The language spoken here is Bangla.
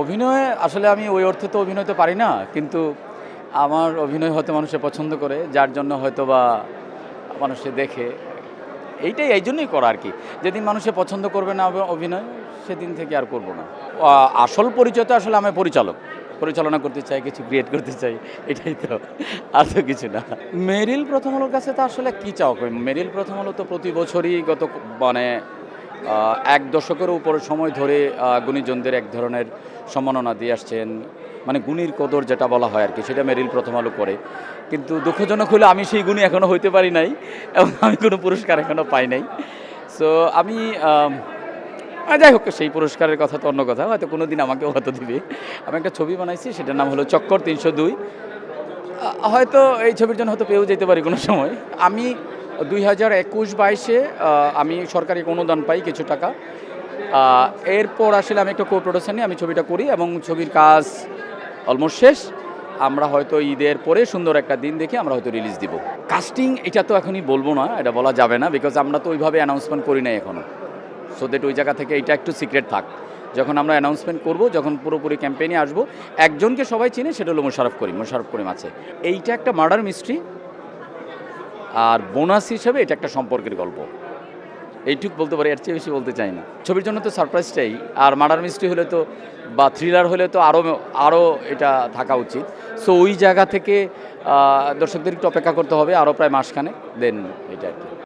অভিনয়ে আসলে আমি ওই অর্থে তো অভিনয় তো পারি না, কিন্তু আমার অভিনয় হয়তো মানুষে পছন্দ করে, যার জন্য হয়তো বা মানুষে দেখে। এই জন্যই করা আর কি। যেদিন মানুষে পছন্দ করবে না অভিনয়, সেদিন থেকে আর করব না। আসল পরিচয় তো আসলে আমি পরিচালক। পরিচালনা করতে চাই, কিছু ক্রিয়েট করতে চাই, এটাই তো, আর তো কিছু না। মেরিল প্রথম আলোর কাছে তো আসলে কী চাওয়া? মেরিল প্রথম আলো তো প্রতি বছরই মানে এক দশকের উপর সময় ধরে গুণীজনদের এক ধরনের সম্মাননা দিয়ে আসছেন। মানে গুণীর কদর যেটা বলা হয় আর কি, সেটা মেরিল প্রথম আলো করে। কিন্তু দুঃখজনক হলো আমি সেই গুণী এখনও হইতে পারি নাই, এবং আমি কোনো পুরস্কার এখনও পাই নাই। সো আমি যাই হোক, সেই পুরস্কারের কথা তো অন্য কথা, হয়তো কোনো দিন আমাকেও হয়তো দিবে। আমি একটা ছবি বানাইছি, সেটার নাম হলো চক্কর ৩০২। হয়তো এই ছবির জন্য হয়তো পেয়েও যেতে পারি কোনো সময়। আমি ২০২১-২২-এ আমি সরকারি অনুদান পাই কিছু টাকা। এরপর আসলে আমি একটা কো-প্রোডাকশন নিয়ে আমি ছবিটা করি, এবং ছবির কাজ অলমোস্ট শেষ। আমরা হয়তো ঈদের পরে সুন্দর একটা দিন দেখে আমরা হয়তো রিলিজ দিব। কাস্টিং এটা তো এখনই বলবো না, এটা বলা যাবে না, বিকজ আমরা তো ওইভাবে অ্যানাউন্সমেন্ট করি নাই এখনও। সো দ্যাট ওই জায়গা থেকে এটা একটু সিক্রেট থাক। যখন আমরা অ্যানাউন্সমেন্ট করব, যখন পুরোপুরি ক্যাম্পেইনে আসবো, একজনকে সবাই চিনে, সেটা হলো মোশাররফ করিম আছে। এইটা একটা মার্ডার মিস্ট্রি, আর বোনাস হিসেবে এটা একটা সম্পর্কের গল্প। এইটুক বলতে পারি, এর চেয়ে বেশি বলতে চাই না। ছবির জন্য তো সারপ্রাইজটাই, আর মার্ডার মিস্ট্রি হলে তো বা থ্রিলার হলে তো আরও এটা থাকা উচিত। সো ওই জায়গা থেকে দর্শকদের একটু অপেক্ষা করতে হবে আরও প্রায় মাসখানেক, দেন এটা আর কি।